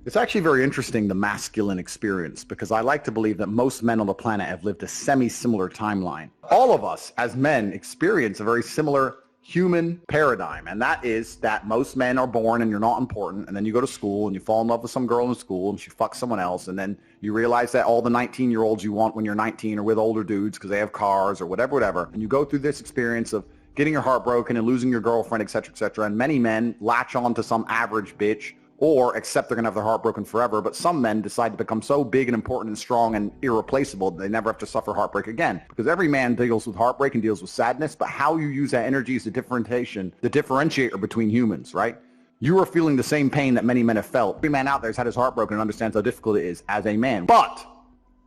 It's actually very interesting, the masculine experience, because I like to believe that most men on the planet have lived a semi-similar timeline. All of us as men experience a very similar human paradigm, and that is that most men are born and you're not important, and then you go to school and you fall in love with some girl in school and she fucks someone else, and then you realize that all the 19-year-olds you want when you're 19 are with older dudes because they have cars or whatever, and you go through this experience of getting your heart broken and losing your girlfriend, etc., and many men latch on to some average bitch or accept they're going to have their heart broken forever. But some men decide to become so big and important and strong and irreplaceable that they never have to suffer heartbreak again. Because every man deals with heartbreak and deals with sadness, but how you use that energy is the differentiator between humans, right? You are feeling the same pain that many men have felt. Every man out there has had his heart broken and understands how difficult it is as a man. But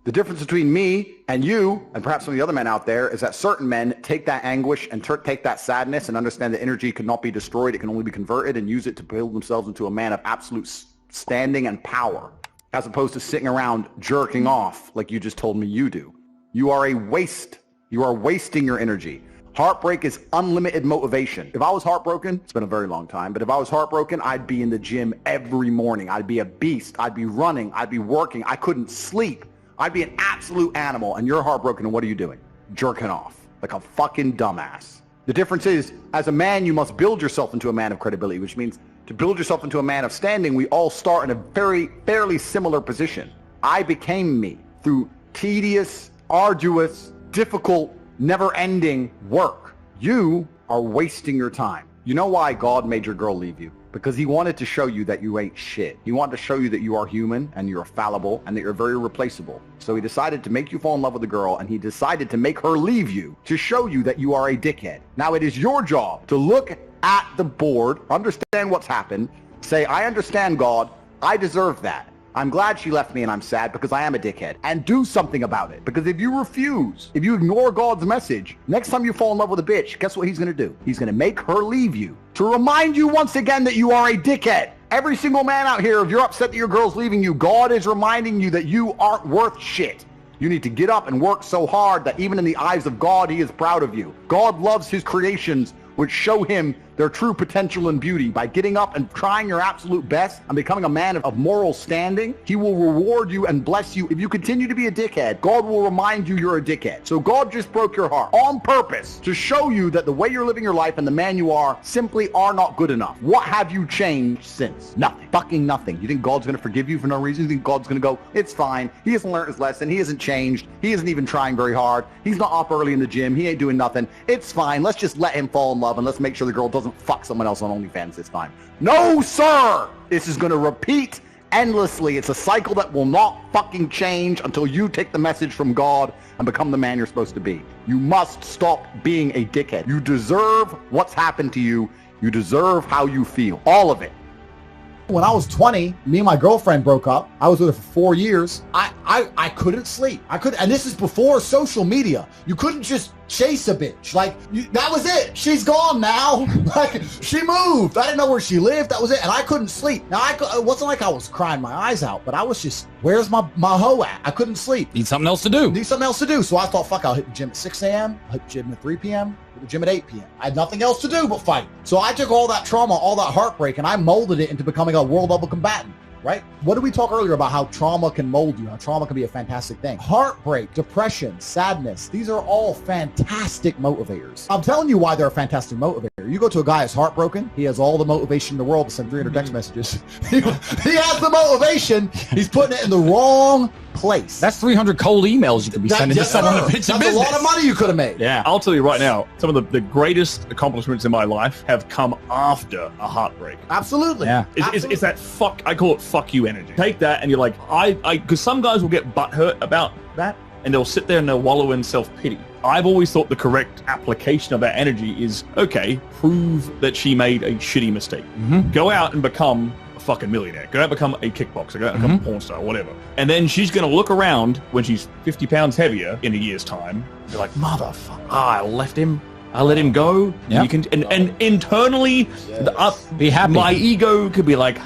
the difference between me and you, and perhaps some of the other men out there, is that certain men take that anguish and take that sadness and understand that energy cannot be destroyed. It can only be converted and use it to build themselves into a man of absolute standing and power, as opposed to sitting around jerking off like you just told me you do. You are a waste. You are wasting your energy. Heartbreak is unlimited motivation. If I was heartbroken, it's been a very long time, but if I was heartbroken, I'd be in the gym every morning. I'd be a beast. I'd be running. I'd be working. I couldn't sleep. I'd be an absolute animal, and you're heartbroken, and what are you doing? Jerking off like a fucking dumbass. The difference is, as a man, you must build yourself into a man of credibility, which means to build yourself into a man of standing, we all start in a fairly similar position. I became me through tedious, arduous, difficult, never-ending work. You are wasting your time. You know why God made your girl leave you? Because he wanted to show you that you ain't shit. He wanted to show you that you are human and you're fallible and that you're very replaceable. So he decided to make you fall in love with a girl, and he decided to make her leave you to show you that you are a dickhead. Now it is your job to look at the board, understand what's happened, say, I understand, God, I deserve that. I'm glad she left me and I'm sad because I am a dickhead, and do something about it. Because if you refuse, if you ignore God's message, next time you fall in love with a bitch, guess what he's going to do? He's going to make her leave you to remind you once again that you are a dickhead. Every single man out here, if you're upset that your girl's leaving you, God is reminding you that you aren't worth shit. You need to get up and work so hard that even in the eyes of God, he is proud of you. God loves his creations, which show him their true potential and beauty. By getting up and trying your absolute best and becoming a man of moral standing, he will reward you and bless you. If you continue to be a dickhead, God will remind you you're a dickhead. So God just broke your heart on purpose to show you that the way you're living your life and the man you are simply are not good enough. What have you changed since? Nothing. Fucking nothing. You think God's going to forgive you for no reason? You think God's going to go, it's fine. He hasn't learned his lesson. He hasn't changed. He isn't even trying very hard. He's not up early in the gym. He ain't doing nothing. It's fine. Let's just let him fall in love and let's make sure the girl doesn't fuck someone else on OnlyFans this time. No, sir! This is going to repeat endlessly. It's a cycle that will not fucking change until you take the message from God and become the man you're supposed to be. You must stop being a dickhead. You deserve what's happened to you. You deserve how you feel. All of it. When I was 20, me and my girlfriend broke up. I was with her for 4 years. I couldn't sleep. And this is before social media. You couldn't just chase a bitch. That was it. She's gone now. She moved. I didn't know where she lived. That was it. And I couldn't sleep. Now, it wasn't like I was crying my eyes out, but I was just, where's my hoe at? I couldn't sleep. Need something else to do. So I thought, fuck, I'll hit the gym at 6 a.m. I'll hit the gym at 3 p.m. Hit the gym at 8 p.m. I had nothing else to do but fight. So I took all that trauma, all that heartbreak, and I molded it into becoming a world level combatant. Right? What did we talk earlier about how trauma can mold you, how trauma can be a fantastic thing? Heartbreak, depression, sadness, these are all fantastic motivators. I'm telling you why they're a fantastic motivator. You go to a guy who's heartbroken, he has all the motivation in the world to send 300 text messages. He has the motivation, he's putting it in the wrong place. That's 300 cold emails you could be sending to someone to pitch a business. That's a lot of money you could have made. Yeah. I'll tell you right now, some of the greatest accomplishments in my life have come after a heartbreak. Absolutely. Yeah. It's that fuck, I call it fuck you energy. Take that and you're like, because some guys will get butthurt about that and they'll sit there and they'll wallow in self-pity. I've always thought the correct application of that energy is, okay, prove that she made a shitty mistake. Mm-hmm. Go out and become a fucking millionaire. Go out and become a kickboxer. Go out and become a porn star, whatever. And then she's going to look around when she's 50 pounds heavier in a year's time. You're like, motherfucker, I left him I let him go. Yeah. You can, and internally, Be happy. my ego could be like,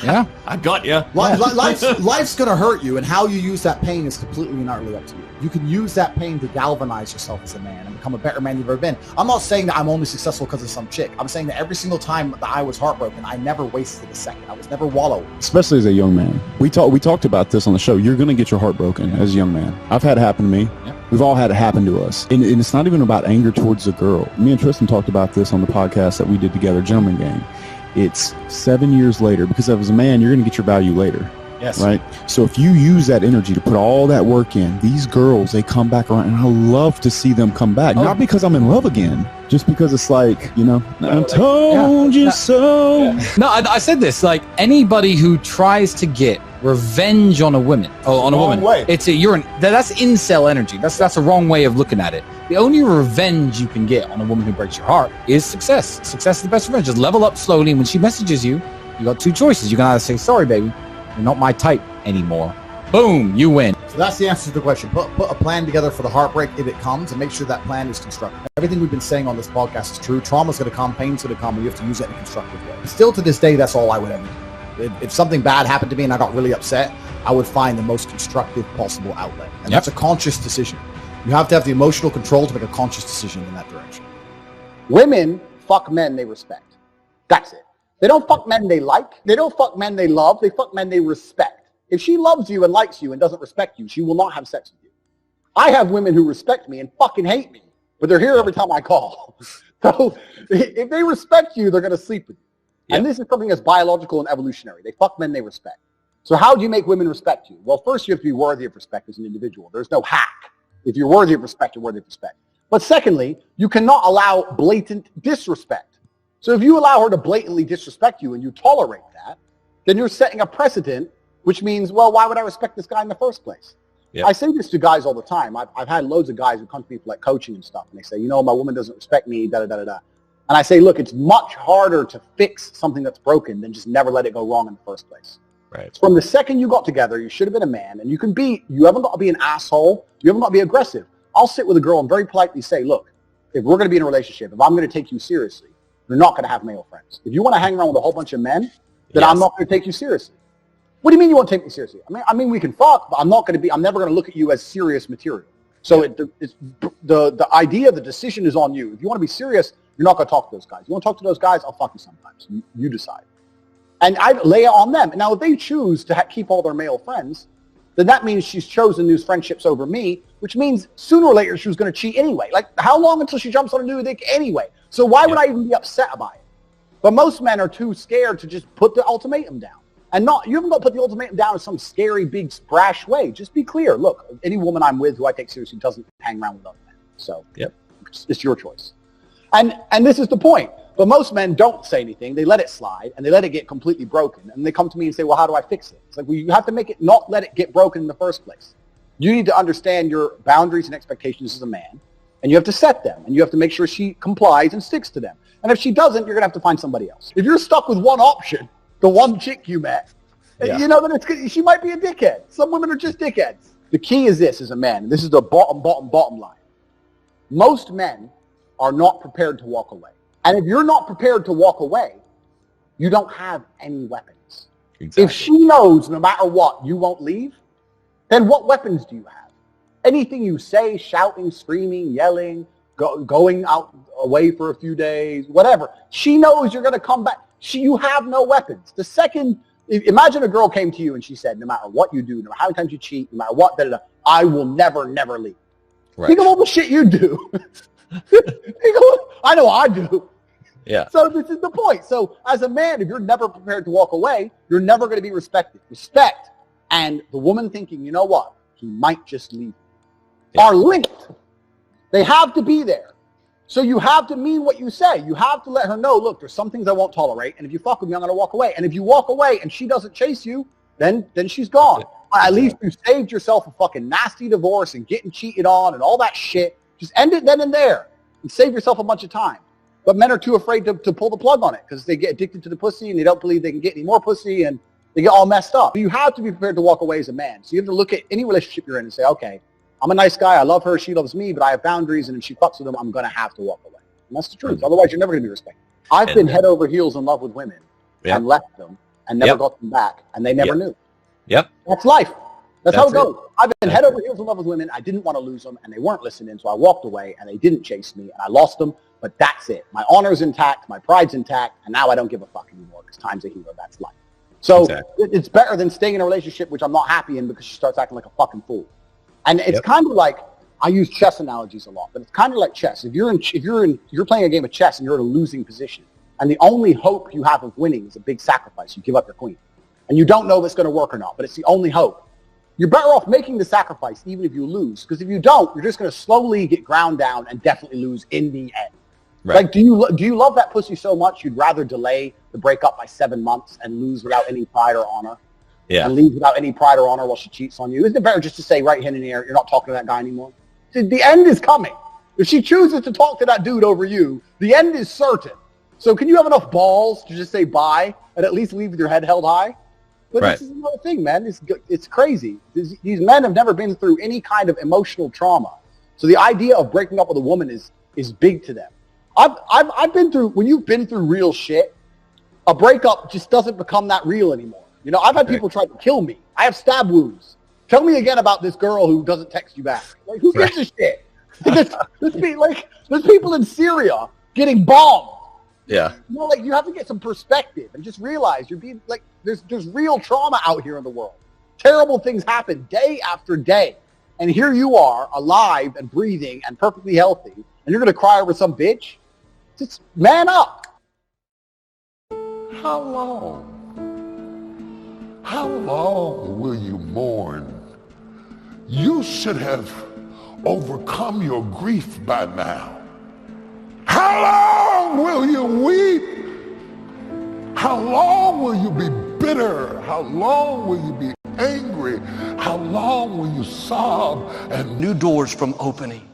Yeah. I got you. Life's going to hurt you, and how you use that pain is completely and utterly up to you. You can use that pain to galvanize yourself as a man and become a better man you've ever been. I'm not saying that I'm only successful because of some chick. I'm saying that every single time that I was heartbroken, I never wasted a second. I was never wallowing. Especially as a young man. We talked about this on the show. You're going to get your heart broken as a young man. I've had it happen to me. Yeah. We've all had it happen to us. And it's not even about anger towards the girl. Me and Tristan talked about this on the podcast that we did together, Gentleman Gang. It's 7 years later, because as a man, you're going to get your value later. Yes. Right? So if you use that energy to put all that work in, these girls, they come back around, and I love to see them come back. Not because I'm in love again, just because it's like, I told you so. No, I said this, like anybody who tries to get revenge on a woman, way. that's incel energy. That's a wrong way of looking at it. The only revenge you can get on a woman who breaks your heart is success. Success is the best revenge. Just level up slowly, and when she messages you, you got two choices. You can either say, sorry, baby, you're not my type anymore. Boom, you win. So that's the answer to the question. Put a plan together for the heartbreak if it comes, and make sure that plan is constructive. Everything we've been saying on this podcast is true. Trauma's going to come, pain's going to come, and you have to use it in a constructive way. Still to this day, that's all I would ever do. If something bad happened to me and I got really upset, I would find the most constructive possible outlet. And that's a conscious decision. You have to have the emotional control to make a conscious decision in that direction. Women fuck men they respect. That's it. They don't fuck men they like. They don't fuck men they love. They fuck men they respect. If she loves you and likes you and doesn't respect you, she will not have sex with you. I have women who respect me and fucking hate me, but they're here every time I call. So if they respect you, they're going to sleep with you. Yep. And this is something that's biological and evolutionary. They fuck men they respect. So how do you make women respect you? Well, first you have to be worthy of respect as an individual. There's no hack. If you're worthy of respect, you're worthy of respect. But secondly, you cannot allow blatant disrespect. So if you allow her to blatantly disrespect you and you tolerate that, then you're setting a precedent, which means, well, why would I respect this guy in the first place? Yep. I say this to guys all the time. I've had loads of guys who come to me for like coaching and stuff, and they say, my woman doesn't respect me, da-da-da-da-da. And I say, look, it's much harder to fix something that's broken than just never let it go wrong in the first place. Right. From the second you got together, you should have been a man, and you haven't got to be an asshole, you haven't got to be aggressive. I'll sit with a girl and very politely say, look, if we're going to be in a relationship, if I'm going to take you seriously, you're not going to have male friends. If you want to hang around with a whole bunch of men, then I'm not going to take you seriously. What do you mean you won't take me seriously? I mean we can fuck, but I'm never going to look at you as serious material. So the idea, the decision is on you. If you want to be serious, you're not going to talk to those guys. You want to talk to those guys, I'll fuck you sometimes. You decide. And I lay it on them. Now, if they choose to keep all their male friends, then that means she's chosen these friendships over me, which means sooner or later she was going to cheat anyway. Like, how long until she jumps on a new dick anyway? So why would I even be upset about it? But most men are too scared to just put the ultimatum down. And you haven't got to put the ultimatum down in some scary, big, brash way. Just be clear. Look, any woman I'm with who I take seriously doesn't hang around with other men. So it's your choice. And this is the point. But most men don't say anything. They let it slide, and they let it get completely broken. And they come to me and say, well, how do I fix it? It's like, well, you have to make it not let it get broken in the first place. You need to understand your boundaries and expectations as a man, and you have to set them, and you have to make sure she complies and sticks to them. And if she doesn't, you're going to have to find somebody else. If you're stuck with one option, the one chick you met, then she might be a dickhead. Some women are just dickheads. The key is this as a man. This is the bottom line. Most men are not prepared to walk away. And if you're not prepared to walk away, you don't have any weapons. Exactly. If she knows no matter what, you won't leave, then what weapons do you have? Anything you say, shouting, screaming, yelling, going out away for a few days, whatever. She knows you're going to come back. You have no weapons. The second, imagine a girl came to you and she said, no matter what you do, no matter how many times you cheat, no matter what, I will never leave. Right. Think of all the shit you do. I know I do. Yeah. So this is the point. So as a man, if you're never prepared to walk away, you're never going to be respected. Respect and the woman thinking, you know what, he might just leave, are linked. They have to be there. So you have to mean what you say. You have to let her know, look, there's some things I won't tolerate, and if you fuck with me, I'm going to walk away. And if you walk away and she doesn't chase you, then she's gone. At least you saved yourself a fucking nasty divorce and getting cheated on and all that shit. Just end it then and there and save yourself a bunch of time. But men are too afraid to pull the plug on it because they get addicted to the pussy and they don't believe they can get any more pussy and they get all messed up. You have to be prepared to walk away as a man. So you have to look at any relationship you're in and say, okay, I'm a nice guy. I love her. She loves me, but I have boundaries. And if she fucks with them, I'm going to have to walk away. And that's the truth. Otherwise, you're never going to be respected. I've been head over heels in love with women and left them and never got them back, and they never knew. Yep. That's life. That's how it goes. I've been head over heels in love with women. I didn't want to lose them, and they weren't listening, so I walked away, and they didn't chase me, and I lost them, but that's it. My honor's intact, my pride's intact, and now I don't give a fuck anymore because time's a hero. That's life. So it's better than staying in a relationship which I'm not happy in because she starts acting like a fucking fool. And it's kind of like, I use chess analogies a lot, but it's kind of like chess. If you're playing a game of chess and you're in a losing position, and the only hope you have of winning is a big sacrifice, you give up your queen, and you don't know if it's going to work or not, but it's the only hope. You're better off making the sacrifice even if you lose, because if you don't, you're just going to slowly get ground down and definitely lose in the end. Right. Like, do you love that pussy so much you'd rather delay the breakup by 7 months and lose without any pride or honor? Yeah. And leave without any pride or honor while she cheats on you? Isn't it better just to say right hand in the air, you're not talking to that guy anymore? The end is coming. If she chooses to talk to that dude over you, the end is certain. So can you have enough balls to just say bye and at least leave with your head held high? But this is another thing, man. It's crazy. These men have never been through any kind of emotional trauma. So the idea of breaking up with a woman is big to them. I've been through, when you've been through real shit, a breakup just doesn't become that real anymore. You know, I've had people try to kill me. I have stab wounds. Tell me again about this girl who doesn't text you back. Like, who gives a shit? There's people in Syria getting bombed. Yeah. You know, like, you have to get some perspective and just realize you're being, like, there's real trauma out here in the world. Terrible things happen day after day. And here you are, alive and breathing and perfectly healthy, and you're going to cry over some bitch? Just man up. How long will you mourn? You should have overcome your grief by now. How long will you weep? How long will you be bitter? How long will you be angry? How long will you sob? And new doors from opening.